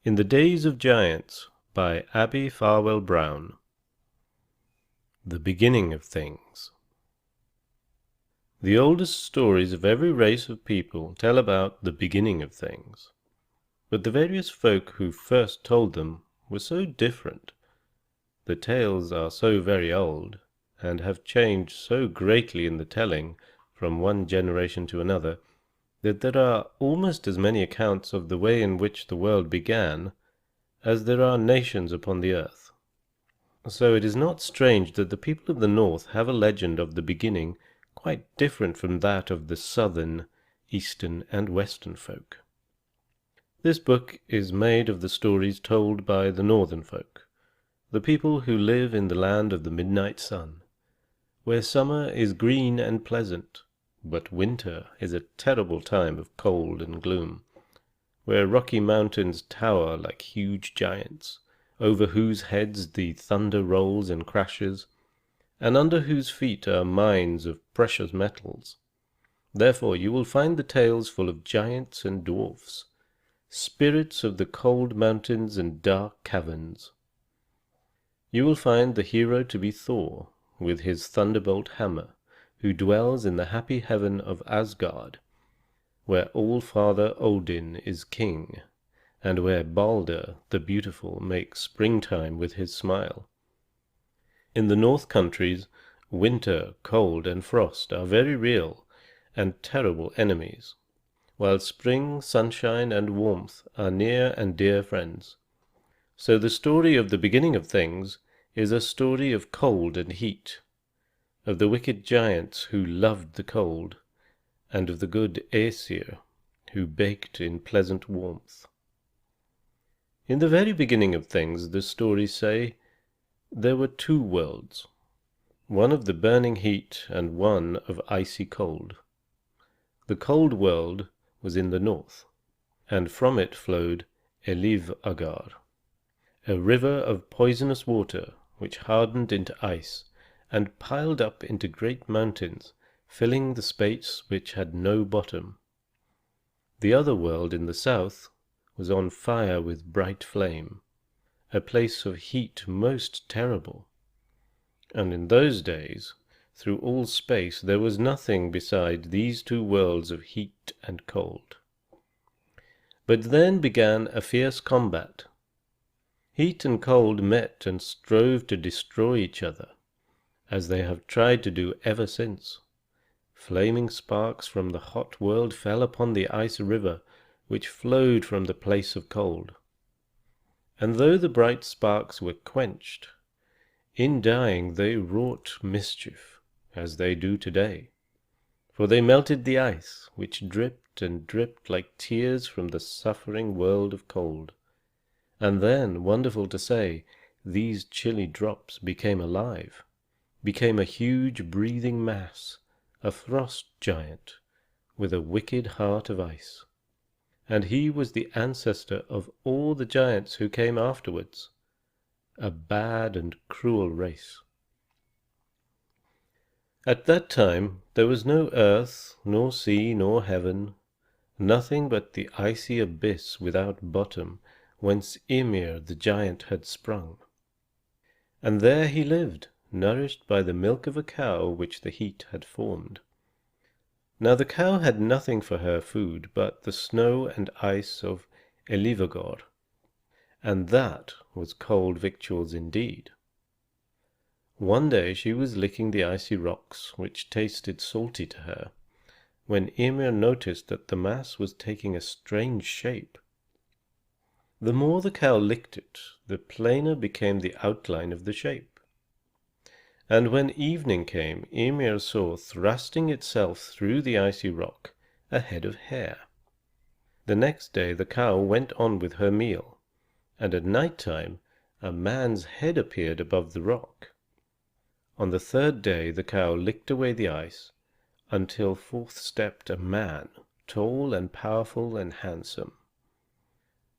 In the Days of Giants by Abbie Farwell Brown. The Beginning of Things. The oldest stories of every race of people tell about the beginning of things, but the various folk who first told them were so different. The tales are so very old, and have changed so greatly in the telling from one generation to another, that there are almost as many accounts of the way in which the world began as there are nations upon the earth. So it is not strange that the people of the north have a legend of the beginning quite different from that of the southern, eastern, and western folk. This book is made of the stories told by the northern folk, the people who live in the land of the midnight sun, where summer is green and pleasant, but winter is a terrible time of cold and gloom, where rocky mountains tower like huge giants, over whose heads the thunder rolls and crashes, and under whose feet are mines of precious metals. Therefore you will find the tales full of giants and dwarfs, spirits of the cold mountains and dark caverns. You will find the hero to be Thor, with his thunderbolt hammer, who dwells in the happy heaven of Asgard, where All-Father Odin is king, and where Balder the Beautiful makes springtime with his smile. In the north countries, winter, cold, and frost are very real and terrible enemies, while spring, sunshine, and warmth are near and dear friends. So the story of the beginning of things is a story of cold and heat, of the wicked giants who loved the cold, and of the good Aesir, who baked in pleasant warmth. In the very beginning of things, the stories say, there were two worlds, one of the burning heat and one of icy cold. The cold world was in the north, and from it flowed Elivâgar, a river of poisonous water which hardened into ice and piled up into great mountains, filling the space which had no bottom. The other world in the south was on fire with bright flame, a place of heat most terrible. And in those days, through all space, there was nothing beside these two worlds of heat and cold. But then began a fierce combat. Heat and cold met and strove to destroy each other, as they have tried to do ever since. Flaming sparks from the hot world fell upon the ice river which flowed from the place of cold. And though the bright sparks were quenched, in dying they wrought mischief, as they do today. For they melted the ice, which dripped and dripped like tears from the suffering world of cold. And then, wonderful to say, these chilly drops became alive, became a huge breathing mass, a frost giant, with a wicked heart of ice. And he was the ancestor of all the giants who came afterwards, a bad and cruel race. At that time there was no earth, nor sea, nor heaven, nothing but the icy abyss without bottom, whence Ymir the giant had sprung. And there he lived, nourished by the milk of a cow which the heat had formed. Now the cow had nothing for her food but the snow and ice of Elivâgar, and that was cold victuals indeed. One day she was licking the icy rocks, which tasted salty to her, when Ymir noticed that the mass was taking a strange shape. The more the cow licked it, the plainer became the outline of the shape. And when evening came, Ymir saw thrusting itself through the icy rock a head of hair. The next day the cow went on with her meal, and at night time a man's head appeared above the rock. On the third day the cow licked away the ice, until forth stepped a man, tall and powerful and handsome.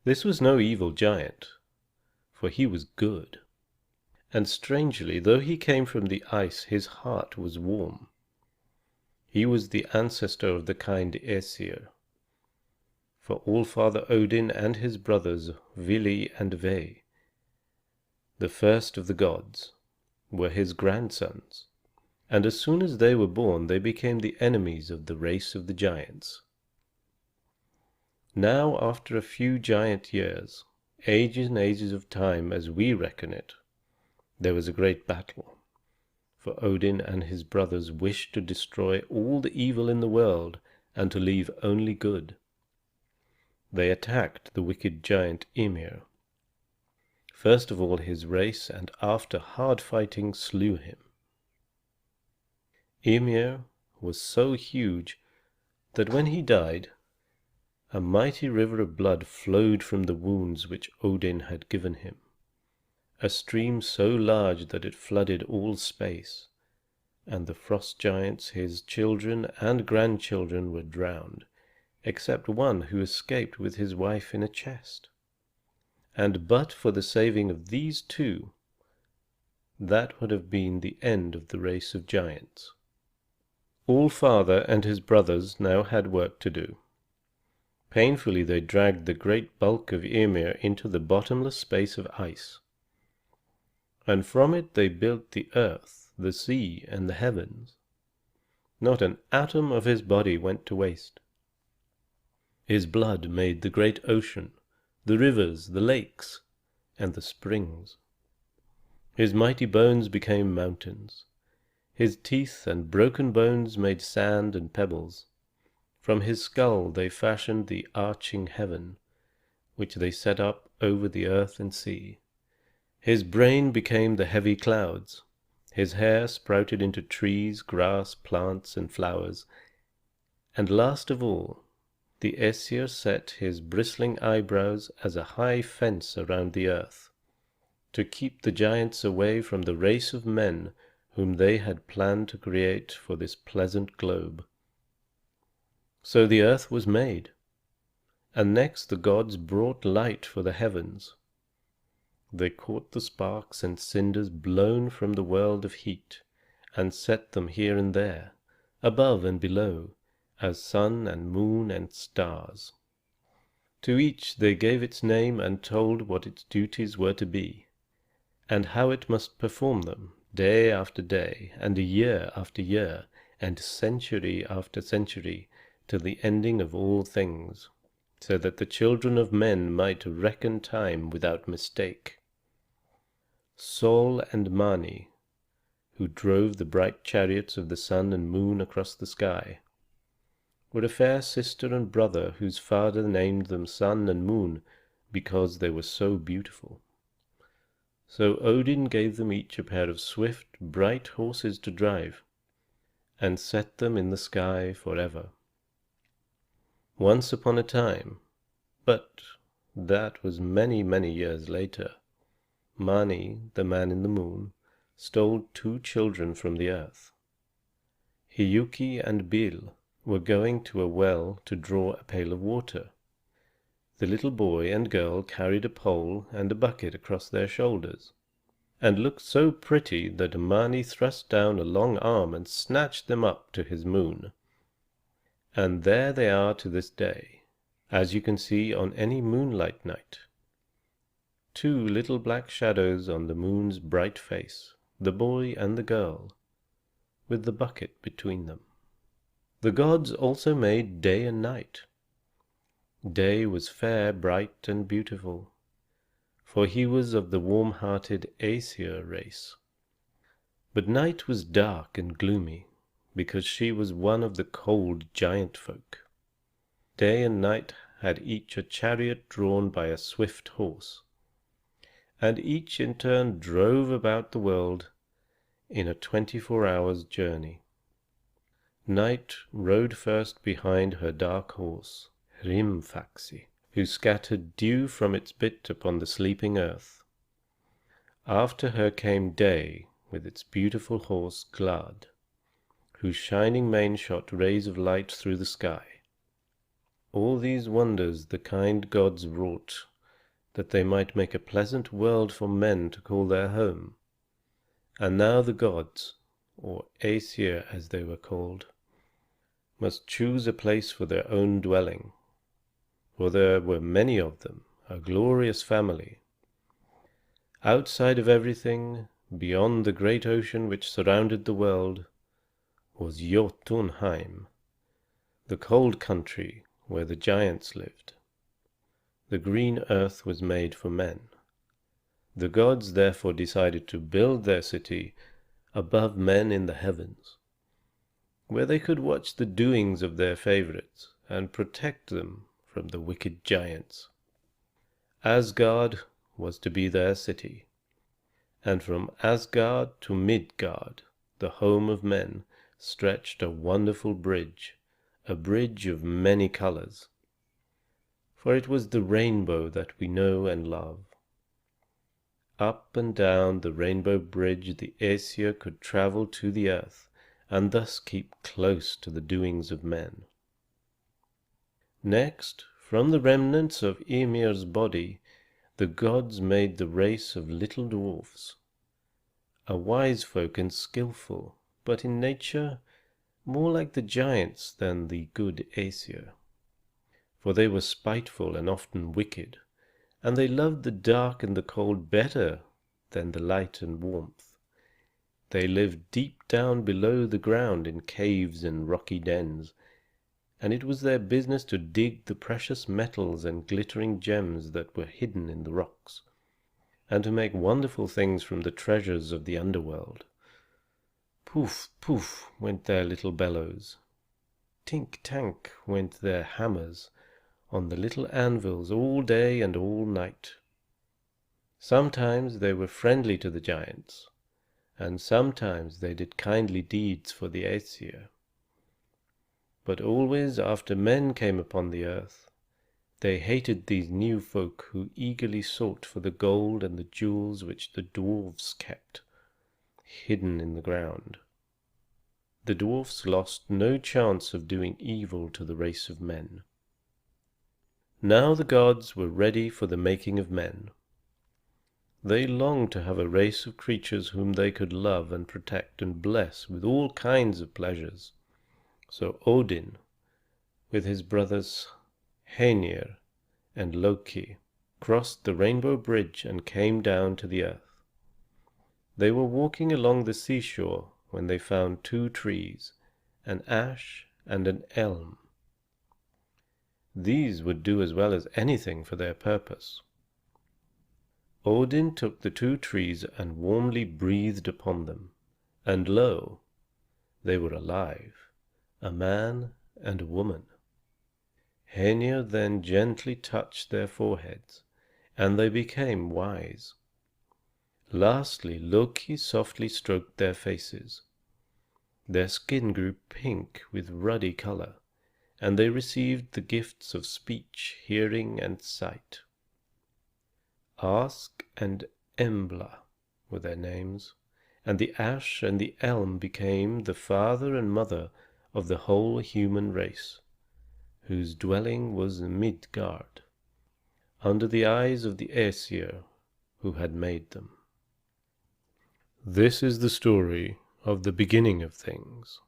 This was no evil giant, for he was good. And strangely, though he came from the ice, his heart was warm. He was the ancestor of the kind Aesir. for All-Father Odin and his brothers Vili and Ve, the first of the gods, were his grandsons, and as soon as they were born they became the enemies of the race of the giants. Now, after a few giant years, ages and ages of time as we reckon it, there was a great battle, for Odin and his brothers wished to destroy all the evil in the world and to leave only good. They attacked the wicked giant Ymir, first of all his race, and after hard fighting slew him. Ymir was so huge that when he died, a mighty river of blood flowed from the wounds which Odin had given him, a stream so large that it flooded all space, and the frost giants, his children and grandchildren, were drowned, except one who escaped with his wife in a chest. And but for the saving of these two, that would have been the end of the race of giants. All-Father and his brothers now had work to do. Painfully they dragged the great bulk of Ymir into the bottomless space of ice, and from it they built the earth, the sea, and the heavens. Not an atom of his body went to waste. His blood made the great ocean, the rivers, the lakes, and the springs. His mighty bones became mountains. His teeth and broken bones made sand and pebbles. From his skull they fashioned the arching heaven, which they set up over the earth and sea. His brain became the heavy clouds. His hair sprouted into trees, grass, plants, and flowers. And last of all, the Aesir set his bristling eyebrows as a high fence around the earth, to keep the giants away from the race of men whom they had planned to create for this pleasant globe. So the earth was made, and next the gods brought light for the heavens. They caught the sparks and cinders blown from the world of heat, and set them here and there, above and below, as sun and moon and stars. To each they gave its name and told what its duties were to be, and how it must perform them, day after day, and year after year, and century after century, till the ending of all things, so that the children of men might reckon time without mistake. Sol and Mani, who drove the bright chariots of the sun and moon across the sky, were a fair sister and brother whose father named them Sun and Moon because they were so beautiful. So Odin gave them each a pair of swift, bright horses to drive, and set them in the sky forever. Once upon a time, but that was many, many years later, Mani, the man in the moon, stole 2 children from the earth. Hiyuki and Bil were going to a well to draw a pail of water. The little boy and girl carried a pole and a bucket across their shoulders, and looked so pretty that Mani thrust down a long arm and snatched them up to his moon. And there they are to this day, as you can see on any moonlight night. 2 little black shadows on the moon's bright face, the boy and the girl, with the bucket between them. The gods also made day and night. Day was fair, bright, and beautiful, for he was of the warm-hearted Aesir race. But night was dark and gloomy, because she was one of the cold giant folk. Day and night had each a chariot drawn by a swift horse, and each in turn drove about the world in a 24 hours journey. Night rode first behind her dark horse, Hrimfaxi, who scattered dew from its bit upon the sleeping earth. After her came Day with its beautiful horse Glad, whose shining mane shot rays of light through the sky. All these wonders the kind gods wrought, that they might make a pleasant world for men to call their home. And now the gods, or Aesir as they were called, must choose a place for their own dwelling. for there were many of them, a glorious family. Outside of everything, beyond the great ocean which surrounded the world, was Jotunheim, the cold country where the giants lived. The green earth was made for men. The gods therefore decided to build their city above men in the heavens, where they could watch the doings of their favorites and protect them from the wicked giants. Asgard was to be their city, and from Asgard to Midgard, the home of men, stretched a wonderful bridge, a bridge of many colors. For it was the rainbow that we know and love. Up and down the rainbow bridge the Aesir could travel to the earth, and thus keep close to the doings of men. Next, from the remnants of Ymir's body, the gods made the race of little dwarfs, a wise folk and skillful, but in nature more like the giants than the good Aesir. For they were spiteful and often wicked, and they loved the dark and the cold better than the light and warmth. They lived deep down below the ground in caves and rocky dens, and it was their business to dig the precious metals and glittering gems that were hidden in the rocks, and to make wonderful things from the treasures of the underworld. Poof, poof went their little bellows. Tink tank went their hammers on the little anvils all day and all night. Sometimes they were friendly to the giants, and sometimes they did kindly deeds for the Aesir. But always after men came upon the earth, they hated these new folk who eagerly sought for the gold and the jewels which the dwarfs kept, hidden in the ground. The dwarfs lost no chance of doing evil to the race of men. Now the gods were ready for the making of men. They longed to have a race of creatures whom they could love and protect and bless with all kinds of pleasures. So Odin, with his brothers Hœnir and Loki, crossed the rainbow bridge and came down to the earth. They were walking along the seashore when they found two trees, an ash and an elm. These would do as well as anything for their purpose. Odin took the two trees and warmly breathed upon them, and lo, they were alive, a man and a woman. Hœnir then gently touched their foreheads, and they became wise. Lastly, Loki softly stroked their faces. Their skin grew pink with ruddy color, and they received the gifts of speech, hearing, and sight. Ask and Embla were their names, and the ash and the elm became the father and mother of the whole human race, whose dwelling was Midgard, under the eyes of the Aesir who had made them. This is the story of the beginning of things.